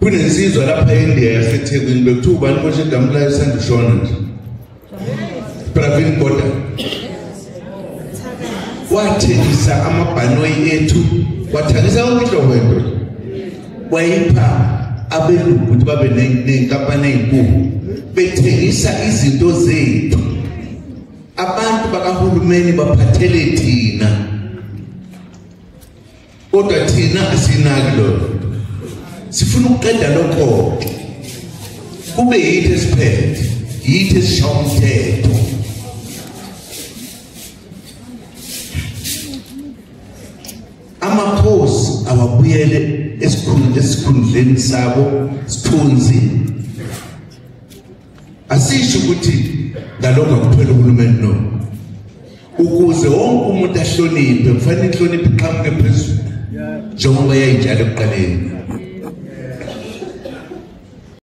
Kunesizwe lapha eIndia yaseThekwini bekuthiwa ubani moshe igama layo sandishona nje. Pravin Gordhan. Wathengisa amabhanoyi ethu, wathengisa yonke inhlobo yento. Wayipha abelungu ukuthi babe nenkampani ezinkulu. Bethengisa izinto zethu. Abantu bakahulumeni baphathele thina. Kodwa thina asinaki lokho. Sifuna ukuqeda lokho. Kube yithi esiphethe, yithi esishaya umthetho. Amakhosi awabuyele esikhundleni sabo sithunzi. Asisho ukuthi ngalokho kuphela uhulumeni no. Ukuze wonke umuntu ahloniphe, kufanele inhlonipho iqhamuke phezulu. Njengoba yayinjalo ekuqaleni.